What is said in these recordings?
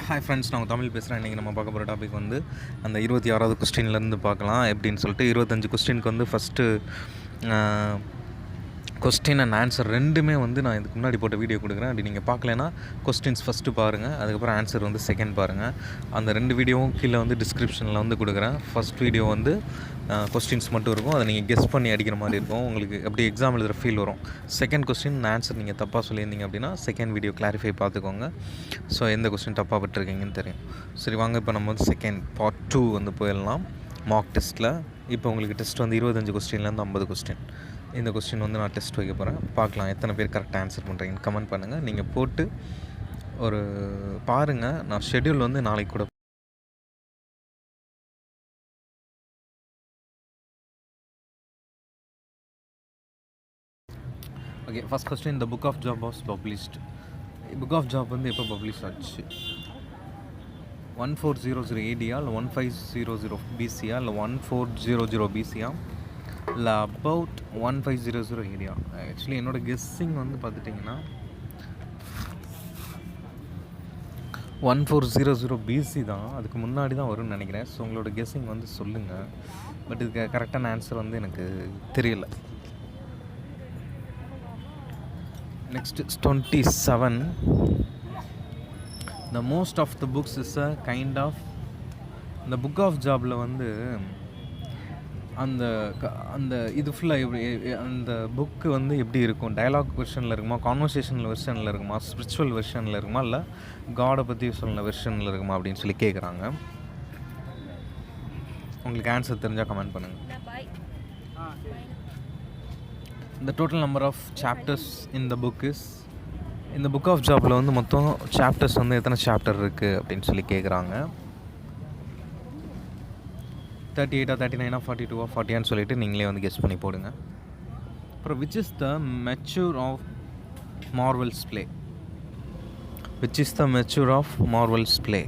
Hi friends, நான் தமிழ் பேசுகிறேன். இன்றைக்கி நம்ம பார்க்க போகிற டாபிக் வந்து அந்த 26வது கொஸ்டின்லேருந்து பார்க்கலாம் எப்படின்னு சொல்லிட்டு. 25 கொஸ்டினுக்கு வந்து ஃபஸ்ட்டு கொஸ்டின் அண்ட் ஆன்சர் ரெண்டுமே வந்து நான் இதுக்கு முன்னாடி போட்ட வீடியோ கொடுக்குறேன். அப்படி நீங்கள் பார்க்கலன்னா கொஸ்டின்ஸ் ஃபஸ்ட்டு பாருங்கள், அதுக்கப்புறம் ஆன்சர் வந்து செகண்ட் பாருங்கள். அந்த ரெண்டு வீடியோவும் கீழே வந்து டிஸ்கிரிப்ஷனில் வந்து கொடுக்குறேன். ஃபஸ்ட் வீடியோ வந்து கொஸ்டின்ஸ் மட்டும் இருக்கும், அதை நீங்கள் கெஸ் பண்ணி அடிக்கிற மாதிரி இருக்கும். உங்களுக்கு எப்படி எக்ஸாம் எழுதுகிற ஃபீல் வரும். செகண்ட் கொஸ்டின் ஆன்சர் நீங்கள் தப்பாக சொல்லியிருந்தீங்க அப்படின்னா செகண்ட் வீடியோ கிளாரிஃபை பார்த்துக்கோங்க. ஸோ எந்த கொஸ்டின் தப்பாக பட்டிருக்கீங்கன்னு தெரியும். சரி வாங்க, இப்போ நம்ம வந்து செகண்ட் பார்ட் 2 வந்து போயிடலாம். மார்க் டெஸ்ட்டில் இப்போ உங்களுக்கு டெஸ்ட் வந்து 25 கொஸ்டின்லேருந்து 50 கொஸ்டின். இந்த கொஸ்டின் வந்து நான் டெஸ்ட் வைக்க போகிறேன். பார்க்கலாம் எத்தனை பேர் கரெக்டாக ஆன்சர் பண்ணுறீங்கன்னு கமெண்ட் பண்ணுங்கள். நீங்கள் போட்டு ஒரு பாருங்கள். நான் ஷெட்யூல் வந்து நாளைக்கு கூட. Okay, first question. The book of Job was published. Book of Job வந்து எப்போ பப்ளிஷ் ஆச்சு? 1400 AD இல்லை 1500 BC இல்லை 1400 BC இல்லை அபவுட் 1500 AD? ஆக்சுவலி என்னோடய கெஸ்ஸிங் வந்து பார்த்துட்டிங்கன்னா 1400 BC தான். அதுக்கு முன்னாடி தான் வரும்னு நினைக்கிறேன். ஸோ உங்களோட கெஸ்ஸிங் வந்து சொல்லுங்கள். பட் இதுக்கு கரெக்டான ஆன்சர் வந்து எனக்கு தெரியல. Next 27. The most of the books is a kind of. இந்த புக் ஆஃப் ஜாபில் வந்து அந்த அந்த இது ஃபுல்லாக அந்த புக்கு வந்து எப்படி இருக்கும்? டயலாக் வெர்ஷனில் இருக்குமா, கான்வர்சேஷனல் வெர்ஷனில் இருக்குமா, ஸ்பிரிச்சுவல் வெர்ஷனில் இருக்குமா, இல்லை காடை பற்றி சொல்ல வெர்ஷனில் இருக்குமா அப்படின்னு சொல்லி கேட்குறாங்க. உங்களுக்கு ஆன்சர் தெரிஞ்சால் கமெண்ட் பண்ணுங்கள். The total number of chapters in the book is. இந்த புக் ஆஃப் ஜாபில் வந்து மொத்தம் சாப்டர்ஸ் வந்து எத்தனை சாப்டர் இருக்குது அப்படின்னு சொல்லி கேட்குறாங்க. 38, 39, 42, 40 சொல்லிட்டு நீங்களே வந்து கெஸ் பண்ணி போடுங்க. அப்புறம் which is the mature of Marvell's play? Which is the mature of Marvell's play?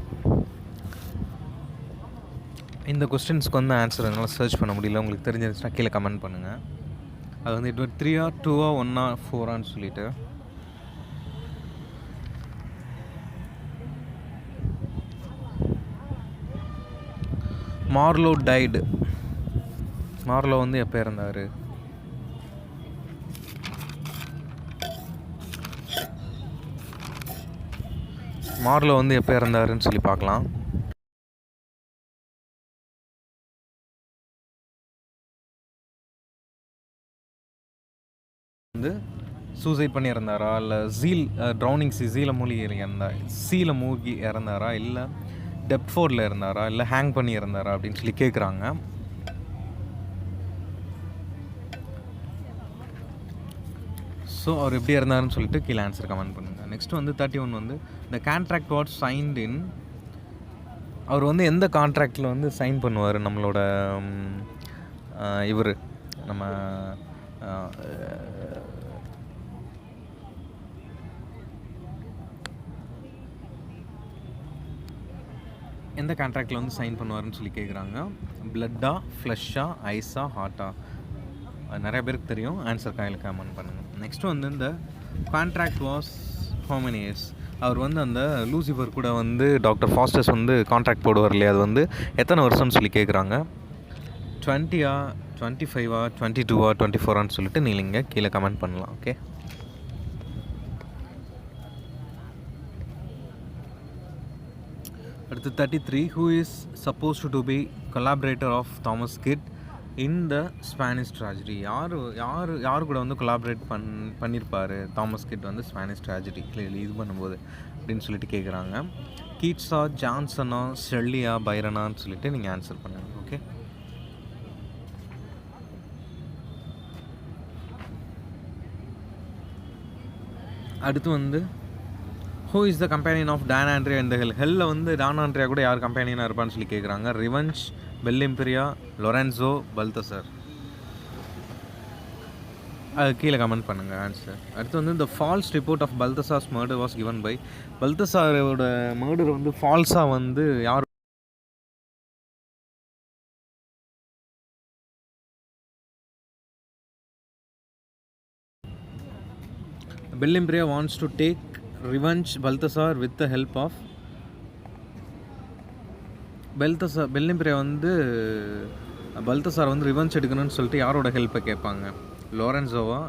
இந்த கொஸ்டின்ஸ்க்கு வந்து ஆன்சர் என்னால் சர்ச் பண்ண முடியல. உங்களுக்கு தெரிஞ்சிருந்துச்சுன்னா கீழே கமெண்ட் பண்ணுங்கள். அது வந்து இப்போ 3 2 1 4 சொல்லிட்டு. Marlowe Tide. மார்லோ வந்து எப்போ இறந்தார்? மார்லோ வந்து எப்போ இறந்தாருன்னு சொல்லி பார்க்கலாம். வந்து சூசைட் பண்ணி இறந்தாரா, இல்லை ட்ரௌனிங் சீல மூழ்கி இறந்தாரா, இல்லை டெப்ஃபோர்டில் இருந்தாரா, இல்லை ஹேங் பண்ணி இருந்தாரா அப்படின்னு சொல்லி கேட்குறாங்க. ஸோ அவர் எப்படி இருந்தாருன்னு சொல்லிட்டு கீழே ஆன்சர் கமெண்ட் பண்ணுங்கள். நெக்ஸ்ட் வந்து 31 வந்து இந்த கான்ட்ராக்ட் வாட் சைன்ட் இன். அவர் வந்து எந்த கான்ட்ராக்டில் வந்து சைன் பண்ணுவார்? நம்மளோட இவர் நம்ம எந்த கான்ட்ராக்டில் வந்து சைன் பண்ணுவார்னு சொல்லி கேட்குறாங்க. பிளட்டா, ஃப்ளஷ்ஷா, ஐஸா, ஹார்ட்டா? நிறைய பேருக்கு தெரியும். ஆன்சர் கையில் கமெண்ட் பண்ணுங்கள். நெக்ஸ்ட் வந்து இந்த contract was how many years? அவர் வந்து அந்த லூசிஃபர் கூட வந்து டாக்டர் ஃபாஸ்டர்ஸ் வந்து கான்ட்ராக்ட் போடுவார் இல்லையா, அது வந்து எத்தனை வருஷம்னு சொல்லி கேட்குறாங்க. 20, 25, 22, 24 சொல்லிட்டு நீங்கள் கீழே கமெண்ட் பண்ணலாம். ஓகே, அடுத்து 33. Who is supposed to be collaborator of Thomas Kyd in the Spanish tragedy? யார் கூட வந்து கொலாபரேட் பண்ணியிருப்பார் தாமஸ் கிட் வந்து ஸ்பானிஷ் ட்ராஜடி இது பண்ணும்போது அப்படின்னு சொல்லிட்டு கேட்குறாங்க. கீட்ஸா, ஜான்சனா, ஷெல்லியா, பைரனான்னு சொல்லிட்டு நீங்கள் ஆன்சர் பண்ணுங்கள். ஓகே, அடுத்து வந்து who is the companion of Don Andrea இந்த ஹெல்லில் வந்து டான் ஆண்ட்ரியா கூட யார் கம்பெனியனாக இருப்பான்னு சொல்லி கேட்குறாங்க. Revenge, Bellimperia, Lorenzo, Balthasar? அது கீழே கமெண்ட் பண்ணுங்கள் ஆன்சர். அடுத்து வந்து இந்த false report of Balthasar's murder was given by. பல்தசாரோட மர்டர் வந்து ஃபால்ஸாக வந்து யார்? Bellimperia wants to take revenge Balthasar with the help of Bellimperia வந்து பல்தசார் வந்து ரிவெஞ்ச் எடுக்கணும்னு சொல்லிட்டு யாரோட ஹெல்ப்பை கேட்பாங்க? லோரன்சோவா,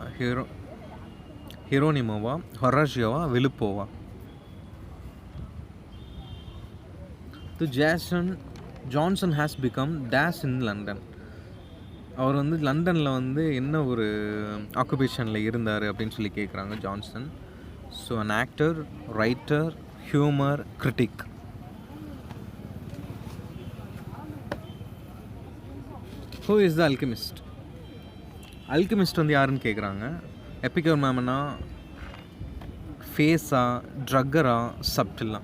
ஹிரோனிமோவா, ஹொராஷியோவா, விலுப்போவா? Johnson has become dash in London. அவர் வந்து லண்டனில் வந்து என்ன ஒரு ஆக்குபேஷனில் இருந்தார் அப்படின்னு சொல்லி கேட்குறாங்க Johnson. So an actor, writer, humour, critic. Who is the alchemist? Alchemist வந்து யாருன்னு கேட்குறாங்க. எபிக்யூர் மேமனா, ஃபேஸா, ட்ரக்கரா, சப்டில்லா?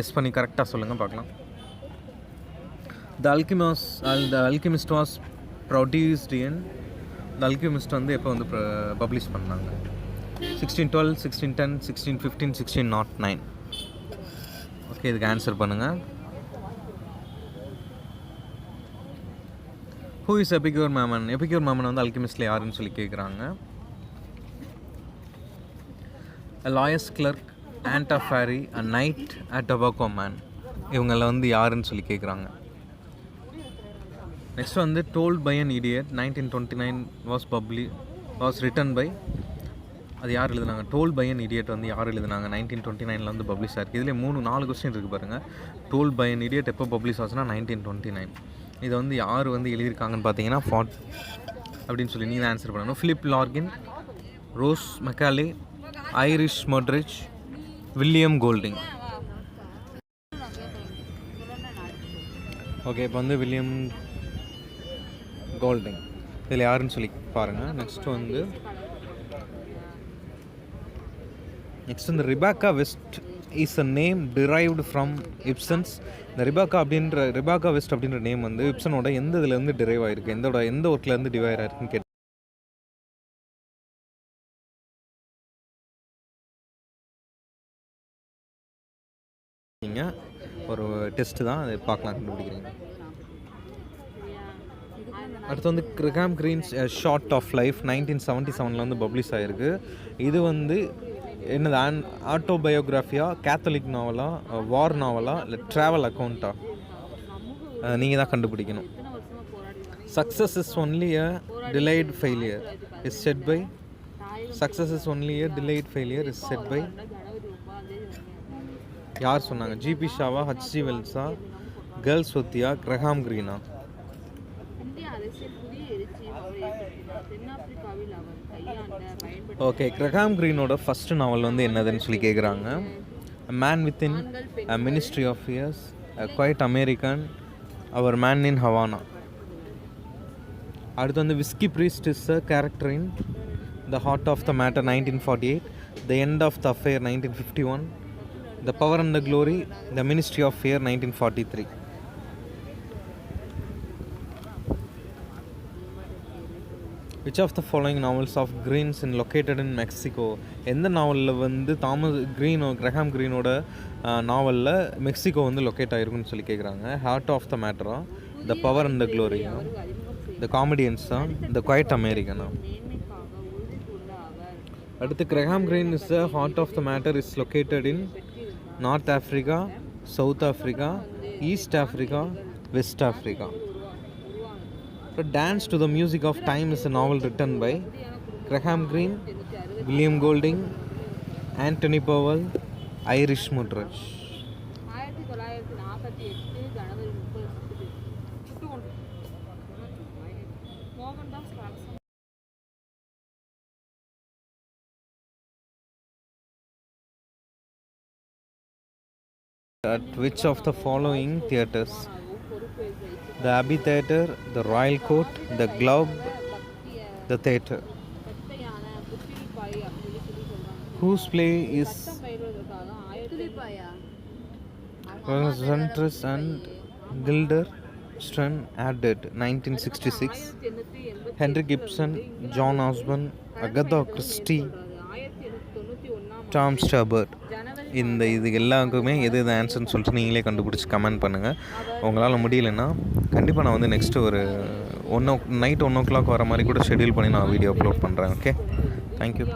எஸ் பண்ணி கரெக்டாக சொல்லுங்கள் பார்க்கலாம். The Alchemist was produced in The Alchemist வந்து எப்போ வந்து பப்ளிஷ் பண்ணாங்க? 1612, 1610, 1615, 1609. ஓகே, இதுக்கு ஆன்சர் பண்ணுங்கள். Who is Epicure Mammon? Epicure Mammon வந்து அல்கெமிஸ்டில் யாருன்னு சொல்லி கேட்குறாங்க. லாயர்ஸ் கிளர்க், ஆன்டாஃபாரி, a knight, a tobacco man. இவங்கள வந்து யாருன்னு சொல்லி கேட்குறாங்க. நெக்ஸ்ட் வந்து told by an idiot 1929 was written by. அது யார் எழுதுனாங்க? டோல்ட் பை அன் இடியட் வந்து யார் எழுதுனாங்க? 1929 வந்து பப்ளிஷ் ஆயிருக்கு. இதில் 4 கொஸ்டின் இருக்குது பாருங்கள். டோல்ட் பை அன் இடியட் எப்போ பப்ளிஷ் ஆச்சுன்னா 1929. இதை வந்து யார் வந்து எழுதியிருக்காங்கன்னு பார்த்தீங்கன்னா அப்படின்னு சொல்லி நீங்கள் ஆன்சர் பண்ணணும். Philip Larkin, Rose Macaulay, Iris Murdoch, William Golding. Okay, இப்போ வந்து வில்லியம் கோல்டிங் இதில் யாருன்னு சொல்லி பாருங்கள். நெக்ஸ்ட் வந்து இந்த Rebecca West is a name derived from Ibsen's. இந்த ரிபாக்கா வெஸ்ட் அப்படின்ற நேம் வந்து இப்சனோட எந்த இதுலேருந்து டிரைவ் ஆகிருக்கு, எந்த ஒர்க்லேருந்து டிரைவ் ஆகிருக்குன்னு கேட்டு ஒரு டெஸ்ட்டு தான், அதை பார்க்கலாம் கண்டுபிடிக்கிறீங்க. அடுத்து வந்து Graham Greene's short of life 1977 வந்து பப்ளிஷ் ஆகிருக்கு. இது வந்து என்னது ஆட்டோபயோகிராஃபியா, கேத்தலிக் நாவலா, வார் நாவலா, இல்லை ட்ராவல் அக்கௌண்ட்டா? நீங்கள் தான் கண்டுபிடிக்கணும். Success is only a delayed failure is said by. Success is only a delayed failure is said by யார் சொன்னாங்க? ஜிபி ஷாவா, ஹச்ஜி வெல்ஸா, கேர்ள்ஸ் ஒத்தியா, கிரஹாம் கிரீனா? ஓகே, கிரஹாம் கிரீனோட ஃபஸ்ட்டு நாவல் வந்து என்னதுன்னு சொல்லி கேட்குறாங்க. Man within, a ministry of years, quiet American, our man in Havana. அடுத்து வந்து whisky priest is a character in the heart of the matter 1948, the end of the affair 1951, the power and the glory, the ministry of fear 1943. Which of the following novels of Green's is located in Mexico? எந்த நாவலில் வந்து Graham கிரீனோட நாவலில் Mexico வந்து locate ஆகிருக்குன்னு சொல்லி கேட்குறாங்க. Heart of the மேட்டரா, the power and the க்ளோரியா, த காமெடியன்ஸா, த குவைட் அமெரிக்கனா? அடுத்து Graham Greene is the heart of the matter is located in North Africa, South Africa, East Africa, West Africa. Dance to the Music of Time is a novel written by Graham Greene, William Golding, Anthony Powell, Irish Mudrich. At which of the following theatres? The Abbey Theatre, the Royal Court, the Globe, the Theatre. Whose play is Suntress and Guildenstern added 1966? Henry Gibson, John Osborne, Agatha Christie, Tom Stoppard. இது எல்லாருக்குமே எது ஆன்சர்னு சொல்லிட்டு நீங்களே கண்டுபிடிச்சி comment பண்ணுங்கள். உங்களால் முடியலைன்னா கண்டிப்பாக நான் வந்து நெக்ஸ்ட்டு ஒரு நைட் 1 o'clock வர மாதிரி கூட ஷெட்யூல் பண்ணி நான் வீடியோ அப்லோட் பண்ணுறேன். Okay, thank you.